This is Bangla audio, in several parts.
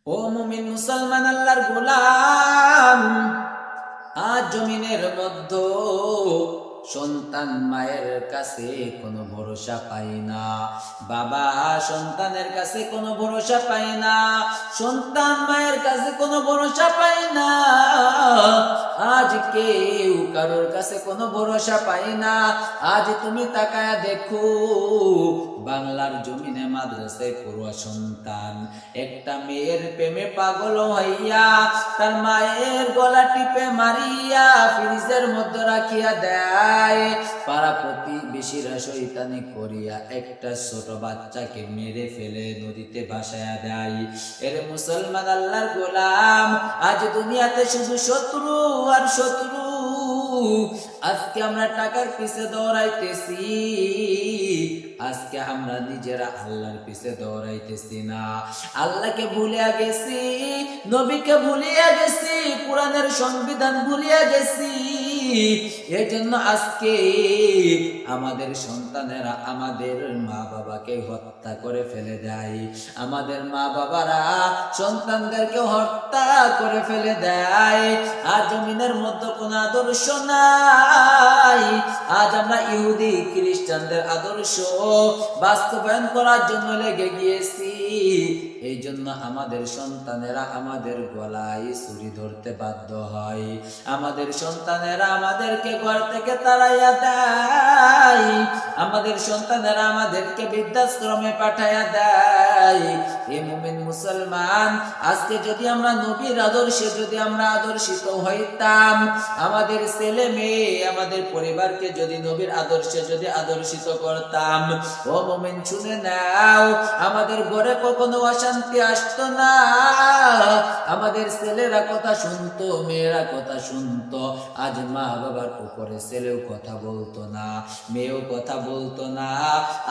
ও মুমিন মুসলমান আল্লাহর গোলাম, আজ জমিনের মধ্যে সন্তান মায়ের কাছে কোনো ভরসা পায় না, বাবা সন্তানের কাছে কোনো ভরসা পায় না, সন্তান মায়ের কাছে কোনো ভরসা পায় না। আজ কেউ কারোর কাছে কোনো ভরসা পায় না। আজ তুমি তাকায়া দেখো, বাংলার জমিনে মাদ্রাসায় পড়ুয়া সন্তান একটা মেয়ের প্রেমে পাগল হইয়া তার মায়ের গলা টিপে মারিয়া ফ্রিজের মধ্যে রাখিয়া দেয়। পাড়া প্রতিবেশীরা শয়তানি করিয়া একটা ছোট বাচ্চাকে মেরে ফেলে নদীতে ভাসায়া দেয়। এর মুসলমান আল্লাহর গোলাম, আজ দুনিয়াতে শুধু শত্রু আর শত্রু। আজকে আমরা টাকার পিছে দৌড়াইতেছি, আজকে আমরা নিজেরা আল্লাহর পিছে দৌড়াইতেছি না। আল্লাহকে ভুলিয়া গেছি, নবীকে ভুলিয়া গেছি, কোরআনের সংবিধান ভুলিয়া গেছি। এই জন্য আজকে আমাদের সন্তানেরা আমাদের মা বাবাকে হত্যা করে ফেলে দেয়, আমাদের মা বাবারা সন্তানদেরকে হত্যা করে ফেলে দেয়। আজ জমিনের মধ্যে কোনো আদর্শ নাই। আজ আমরা ইহুদি খ্রিস্টানদের আদর্শ বাস্তবায়ন করার জন্য লেগে গিয়েছি। এই জন্য আমাদের সন্তানেরা আমাদের গলায় ছুরি ধরতে বাধ্য হয়, আমাদের সন্তানেরা আমাদেরকে ঘর থেকে তাড়াইয়া দেয়, আমাদের সন্তানেরা আমাদেরকে বৃদ্ধাশ্রমে পাঠাইয়া দেয়। এ মুমিন মুসলমান, আজকে যদি আমরা নবীর আদর্শে যদি আমরা আদর্শিত হইতাম, আমাদের ছেলে মেয়ে আমাদের পরিবারকে যদি নবীর আদর্শে যদি আদর্শিত করতাম, ও মুমিন শুনে নাও, আমাদের ঘরে কখনো অশান্তি আসতো না। আমাদের ছেলেরা কথা শুনতো, মেয়েরা কথা শুনতো। আজ মা বাবার উপরে ছেলেও কথা বলতো না, মেয়েও কথা বলতো না।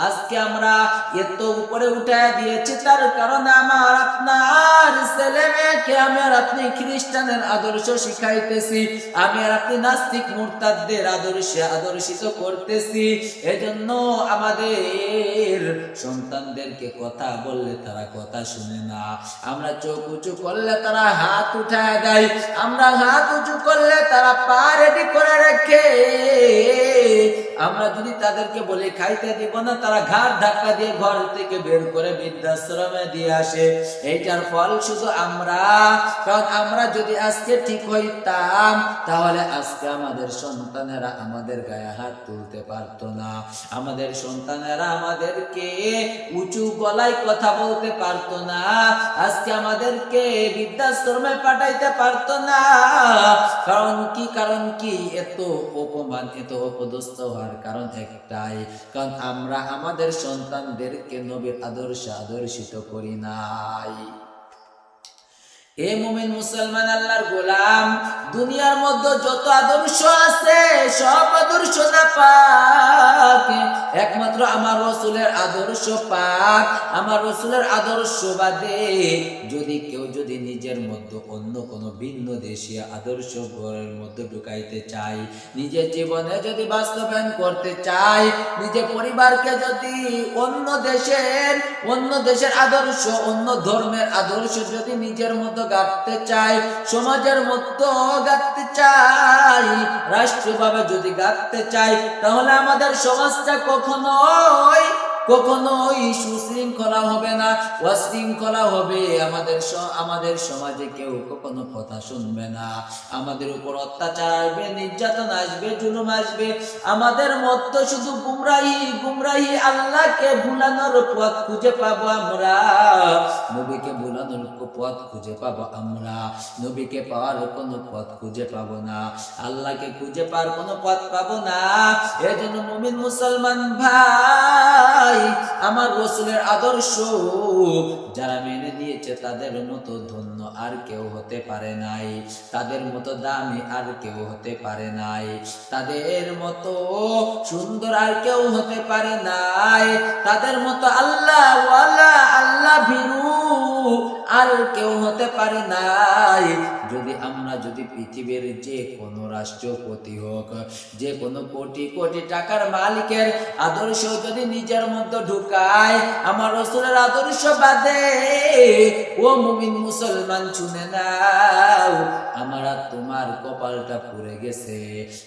আজকে আমরা এত উপরে উঠায় দিয়েছি, তার কারণে আমার আপনার ছেলে মেয়েকে আমি আর আপনি খ্রিস্টানের আদর্শ শিখাইতেছি, আমি আর আপনি নাস্তিক মুরতাদদের আদর্শে আদর্শিত করতেছি। এজন্য আমাদের সন্তানদেরকে কথা বললে তারা কথা শুনে না, আমরা চোখ উঁচু করলে তারা হাত উঠায় দেয়, আমরা হাত উঁচু করলে তারা পা রেডি করে রাখে। আমরা যদি তাদেরকে বলি খাইতে দিব না, তারা ঘাড় ধাক্কা দিয়ে ঘর থেকে বের করে বৃদ্ধাশ্রমে দিয়ে আসে। এইটার ফল শুধু আমরা। কারণ আমরা যদি আজকে ঠিক হইতাম, তাহলে আজকে আমাদের সন্তানেরা আমাদের গায়ে হাত তুলতে পারতো না, আমাদের সন্তানেরা আমাদেরকে উঁচু গলায় কথা বলতে পারতো না, আজকে আমাদেরকে বৃদ্ধাশ্রমে পাঠাইতে পারতো না। কারণ কি এত অপমান, এত অপদস্থ হওয়ার কারণ একটাই, কারণ আমরা আমাদের সন্তানদেরকে নবীর আদর্শে আদর্শিত করি নাই। এ মুমিন মুসলমান আল্লাহর গোলাম, দুনিয়ার মধ্যে যত আদর্শ আছে সব আদর্শ না পাক, একমাত্র আমার রাসূলের আদর্শ পাক। আমার রাসূলের আদর্শ বাদে যদি কেউ যদি নিজের মধ্যে অন্য কোনো ভিন্ন দেশীয় আদর্শ ঘরের মধ্যে ঢুকাইতে চায়, নিজের জীবনে যদি বাস্তবায়ন করতে চায়, নিজের পরিবারকে যদি অন্য দেশের আদর্শ, অন্য ধর্মের আদর্শ যদি নিজের মধ্যে গাঁথতে চাই, সমাজের মধ্যে গাঁথতে চাই, রাষ্ট্রীয়ভাবে যদি গাঁথতে চাই, তাহলে আমাদের সমাজটা কখনোই সুশৃঙ্খলা হবে না, অশৃঙ্খলা হবে। আমাদের সমাজে কেউ কখনো কথা শুনবে না, আমাদের উপর অত্যাচার আসবে, নির্যাতন আসবে, জুলুম আসবে। আমাদের মধ্যে শুধু গুমরাহি। আল্লাহকে ভুলানোর পথ খুঁজে পাবো আমরা, নবীকে ভুলানোর পথ খুঁজে পাবো আমরা, নবীকে পাওয়ার কোনো পথ খুঁজে পাবো না, আল্লাহকে খুঁজে পাওয়ার কোনো পথ পাবো না। এজন্য মুমিন মুসলমান ভাই, আমার রাসূলের আদর্শ যারা মেনে নিয়েছে তাদের মতো ধন্য আর কেউ হতে পারে নাই, তাদের মতো দামি আর কেউ হতে পারে নাই, তাদের মতো সুন্দর আর কেউ হতে পারে নাই, তাদের মতো আল্লাহ ওয়ালা, আল্লাহ ভীরু আর কেউ হতে পারে নাই। যদি পৃথিবীর যে কোনো রাষ্ট্রপতি হোক, যে কোনো কোটি কোটি টাকার মালিকের আদর্শ যদি নিজের মধ্যে ঢুকায়, আমার রাসূলের আদর্শ বাদে, ও মুমিন মুসলমান শুনে নাও, আমার আর তোমার কপালটা পুড়ে গেছে।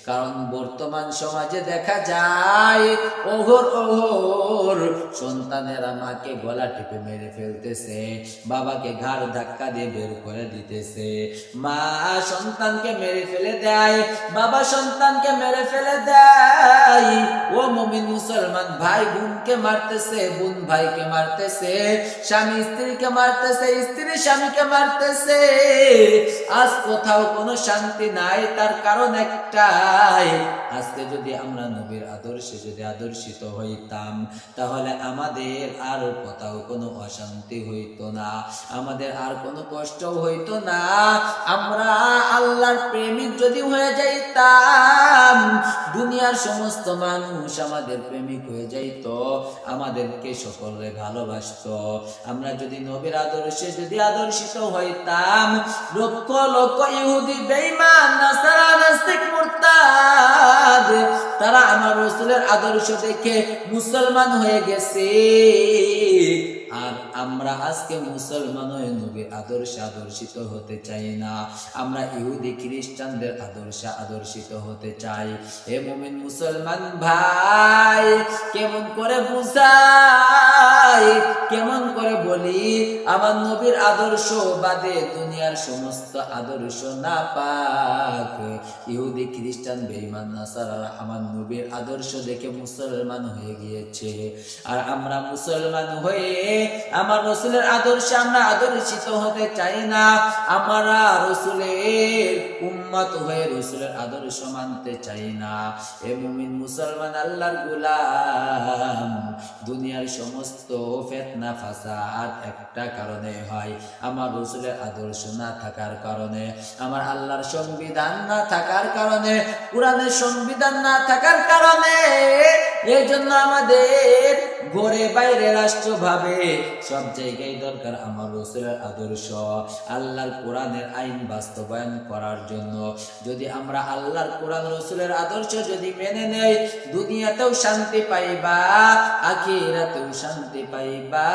কারণ বর্তমান সমাজে দেখা যায় ওহর সন্তানেরা মাকে গলা টিপে মেরে ফেলতেছে, বাবাকে ঘাড় ধাক্কা দিয়ে বের করে দিতেছে, মা সন্তানকে মেরে ফেলে দেয়, বাবা সন্তানকে মেরে ফেলে দেয়। ও মুমিন মুসলমান, ভাই বোনকে মারতেছে, বোন ভাইকে মারতেছে, স্বামী স্ত্রীকে মারতেছে, স্ত্রী স্বামীকে মারতেছে। আজ কোথাও কোনো শান্তি নাই। তার কারণ একটাই, আজকে যদি আমরা নবীর আদর্শে যদি আদর্শিত হইতাম, তাহলে আমাদের আর কোথাও কোনো অশান্তি হইতো না, আমাদের আর কোনো কষ্ট হইতো না। আমরা আল্লাহর প্রেমিক যদি হয়ে যাইতাম, দুনিয়ার সমস্ত মানুষ আমাদের প্রেমিক হয়ে যাইত, আমাদেরকে সকলে ভালোবাসতো। আমরা যদি নবীর আদর্শে যদি আদর্শিত হইতাম, লক্ষ লক্ষ ইহুদি বেঈমান নাসারা নাস্তিক মুরতাদ তারা আমার রাসূলের আদর্শ দেখে মুসলমান হয়ে গেছে। আর আমরা আজকে মুসলমান হয়ে নবীর আদর্শে আদর্শিত হতে চাই না, আমরা ইহুদি খ্রিস্টানদের আদর্শে আদর্শিত হতে চাই। হে মুমিন মুসলমান ভাই, কেমন করে বুঝাই, কেমন করে বলি, আমার নবীর আদর্শ বাদে দুনিয়ার সমস্ত আদর্শ না পাক, ইহুদি খ্রিস্টান বেঈমান নাসারা আমার নবীর আদর্শ দেখে মুসলমান হয়ে গিয়েছে। আর আমরা মুসলমান হয়ে আমার রাসূলের আদর্শে আমরা আদর্শিত হতে চাই না, আমরা রাসূলের উম্মত হয়ে রাসূলের আদর্শ মানতে চাই না। এ মুমিন মুসলমান আল্লাহর গোলাম, দুনিয়ার সমস্ত ফিতনা ফাসাদ একটা কারণে হয়, আমার রাসূলের আদর্শ না থাকার কারণে, আমার আল্লাহর সংবিধান না থাকার কারণে, কোরআনের সংবিধান না থাকার কারণে। এই জন্য আমাদের ঘরে বাইরে রাষ্ট্রভাবে সব জায়গায় দরকার আমার রাসূলের আদর্শ, আল্লাহর কোরআনের আইন বাস্তবায়ন করার জন্য। যদি আমরা আল্লাহর কোরআন রাসূলের আদর্শ যদি মেনে নেই, দুনিয়াতেও শান্তি পাইবা, আখিরাতেও শান্তি পাইবা।